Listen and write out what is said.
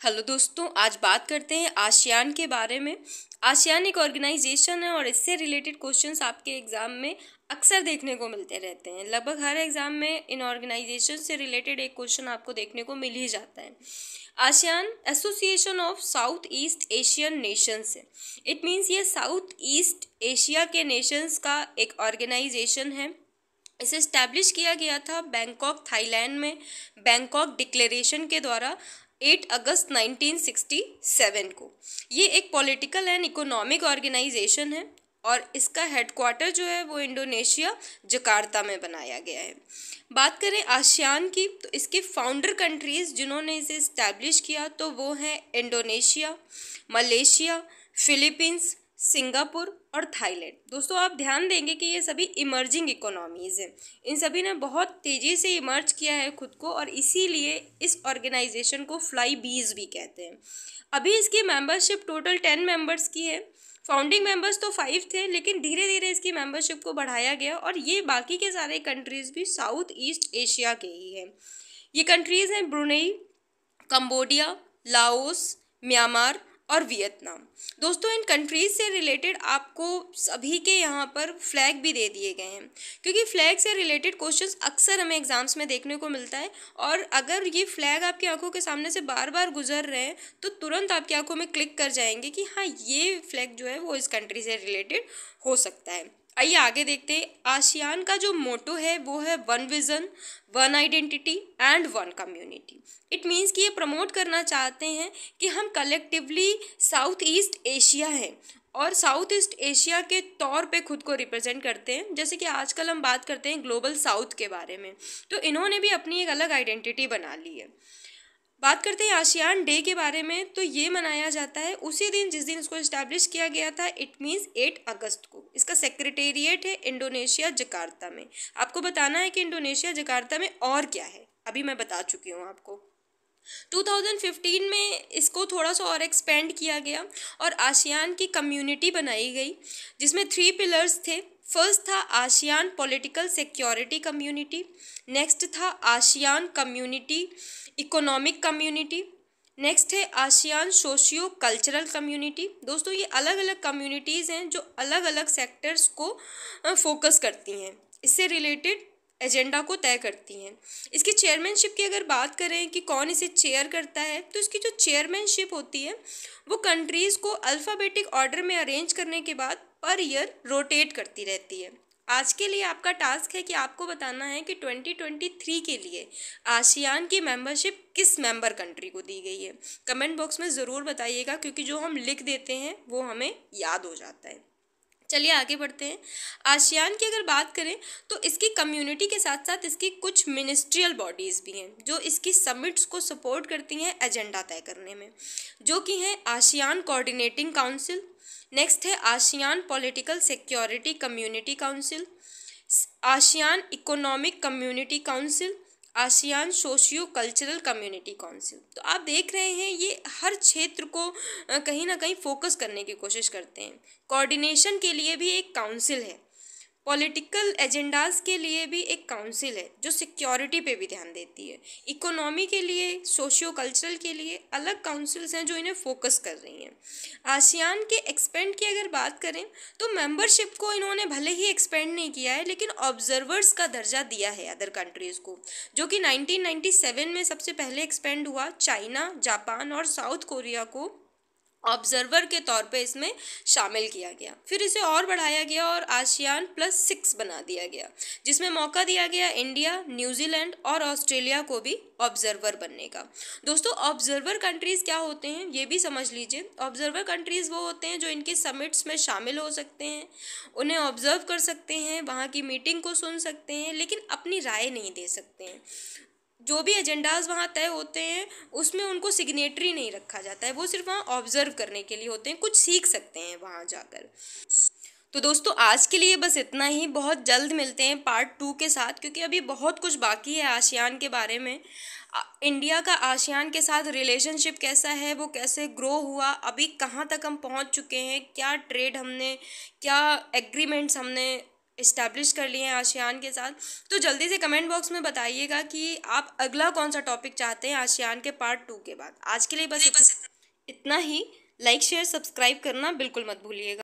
Hello दोस्तों, आज बात करते हैं आसियान के बारे में। आसियान एक ऑर्गेनाइजेशन है और इससे रिलेटेड क्वेश्चंस आपके एग्ज़ाम में अक्सर देखने को मिलते रहते हैं। लगभग हर एग्ज़ाम में इन ऑर्गेनाइजेशन से रिलेटेड एक क्वेश्चन आपको देखने को मिल ही जाता है। ASEAN association of south east Asian Nations है। इट मीन्स ये साउथ ईस्ट एशिया के नेशंस का एक ऑर्गेनाइजेशन है। इसे इस्टेब्लिश किया गया था बैंकॉक, थाईलैंड में बैंकॉक डिक्लेरेशन के द्वारा 8 अगस्त 1967 को। ये एक पॉलिटिकल एंड इकोनॉमिक ऑर्गेनाइजेशन है और इसका हेडक्वार्टर जो है वो इंडोनेशिया जकार्ता में बनाया गया है। बात करें आसियान की तो इसके फाउंडर कंट्रीज़ जिन्होंने इसे इस्टेब्लिश किया तो वो हैं इंडोनेशिया, मलेशिया, फिलीपींस, सिंगापुर और थाईलैंड। दोस्तों आप ध्यान देंगे कि ये सभी इमर्जिंग इकोनॉमीज़ हैं। इन सभी ने बहुत तेज़ी से इमर्ज किया है खुद को और इसीलिए इस ऑर्गेनाइजेशन को फ्लाई बीज भी कहते हैं। अभी इसकी मेंबरशिप टोटल 10 मेंबर्स की है। फाउंडिंग मेंबर्स तो 5 थे, लेकिन धीरे धीरे इसकी मेंबरशिप को बढ़ाया गया और ये बाकी के सारे कंट्रीज़ भी साउथ ईस्ट एशिया के ही हैं। ये कंट्रीज़ हैं ब्रुनेई, कंबोडिया, लाओस, म्यांमार और वियतनाम। दोस्तों इन कंट्रीज़ से रिलेटेड आपको सभी के यहाँ पर फ्लैग भी दे दिए गए हैं, क्योंकि फ्लैग से रिलेटेड क्वेश्चंस अक्सर हमें एग्जाम्स में देखने को मिलता है। और अगर ये फ्लैग आपकी आंखों के सामने से बार बार गुजर रहे हैं तो तुरंत आपकी आंखों में क्लिक कर जाएंगे कि हाँ, ये फ्लैग जो है वो इस कंट्री से रिलेटेड हो सकता है। आइए आगे देखते हैं। आसियान का जो मोटो है वो है one vision, one identity and one community. It means कि ये प्रमोट करना चाहते हैं कि हम कलेक्टिवली साउथ ईस्ट एशिया हैं और साउथ ईस्ट एशिया के तौर पे खुद को रिप्रेजेंट करते हैं। जैसे कि आजकल हम बात करते हैं ग्लोबल साउथ के बारे में, तो इन्होंने भी अपनी एक अलग आइडेंटिटी बना ली है। बात करते हैं आसियान डे के बारे में, तो ये मनाया जाता है उसी दिन जिस दिन इसको इस्टेब्लिश किया गया था। इट मीन्स 8 अगस्त को। इसका सेक्रेटेरिएट है इंडोनेशिया जकार्ता में। आपको बताना है कि इंडोनेशिया जकार्ता में और क्या है, अभी मैं बता चुकी हूँ आपको। 2015 में इसको थोड़ा सा और एक्सपेंड किया गया और आसियान की कम्युनिटी बनाई गई, जिसमें 3 पिलर्स थे। फर्स्ट था ASEAN political security community, next था ASEAN community economic community, next है आसियान सोशियो कल्चरल कम्युनिटी। दोस्तों ये अलग अलग कम्युनिटीज़ हैं जो अलग अलग सेक्टर्स को फोकस करती हैं, इससे रिलेटेड एजेंडा को तय करती हैं। इसकी चेयरमैनशिप की अगर बात करें कि कौन इसे चेयर करता है, तो इसकी जो चेयरमैनशिप होती है वो कंट्रीज़ को अल्फ़ाबेटिक ऑर्डर में अरेंज करने के बाद पर ईयर रोटेट करती रहती है। आज के लिए आपका टास्क है कि आपको बताना है कि 2023 के लिए आसियान की मेंबरशिप किस मेंबर कंट्री को दी गई है। कमेंट बॉक्स में ज़रूर बताइएगा, क्योंकि जो हम लिख देते हैं वो हमें याद हो जाता है। चलिए आगे बढ़ते हैं। आसियान की अगर बात करें तो इसकी कम्युनिटी के साथ साथ इसकी कुछ मिनिस्ट्रियल बॉडीज़ भी हैं जो इसकी समिट्स को सपोर्ट करती हैं एजेंडा तय करने में, जो कि हैं आसियान कोऑर्डिनेटिंग काउंसिल, नेक्स्ट है ASEAN political security community council, ASEAN economic community council, ASEAN socio cultural community council. तो आप देख रहे हैं ये हर क्षेत्र को कहीं ना कहीं फोकस करने की कोशिश करते हैं। कोऑर्डिनेशन के लिए भी एक काउंसिल है, पॉलिटिकल एजेंडाज के लिए भी एक काउंसिल है जो सिक्योरिटी पे भी ध्यान देती है। इकोनॉमी के लिए, सोशियो कल्चरल के लिए अलग काउंसिल्स हैं जो इन्हें फोकस कर रही हैं। आसियान के एक्सपेंड की अगर बात करें तो मेंबरशिप को इन्होंने भले ही एक्सपेंड नहीं किया है, लेकिन ऑब्जर्वर्स का दर्जा दिया है अदर कंट्रीज़ को, जो कि 1997 में सबसे पहले एक्सपेंड हुआ। चाइना, जापान और साउथ कोरिया को ऑब्जर्वर के तौर पे इसमें शामिल किया गया। फिर इसे और बढ़ाया गया और आसियान +6 बना दिया गया, जिसमें मौका दिया गया इंडिया, न्यूजीलैंड और ऑस्ट्रेलिया को भी ऑब्जर्वर बनने का। दोस्तों ऑब्जर्वर कंट्रीज़ क्या होते हैं ये भी समझ लीजिए। ऑब्जर्वर कंट्रीज़ वो होते हैं जो इनकी समिट्स में शामिल हो सकते हैं, उन्हें ऑब्जर्व कर सकते हैं, वहाँ की मीटिंग को सुन सकते हैं, लेकिन अपनी राय नहीं दे सकते हैं। जो भी एजेंडाज वहाँ तय होते हैं उसमें उनको सिग्नेटरी नहीं रखा जाता है, वो सिर्फ वहाँ ऑब्जर्व करने के लिए होते हैं, कुछ सीख सकते हैं वहाँ जाकर। तो दोस्तों आज के लिए बस इतना ही। बहुत जल्द मिलते हैं पार्ट 2 के साथ, क्योंकि अभी बहुत कुछ बाकी है आसियान के बारे में। इंडिया का आसियान के साथ रिलेशनशिप कैसा है, वो कैसे ग्रो हुआ, अभी कहाँ तक हम पहुँच चुके हैं, क्या ट्रेड हमने, क्या एग्रीमेंट्स हमने इस्टेब्लिश कर लिए हैं आसियान के साथ। तो जल्दी से कमेंट बॉक्स में बताइएगा कि आप अगला कौन सा टॉपिक चाहते हैं आसियान के पार्ट 2 के बाद। आज के लिए बस इतना ही। लाइक शेयर सब्सक्राइब करना बिल्कुल मत भूलिएगा।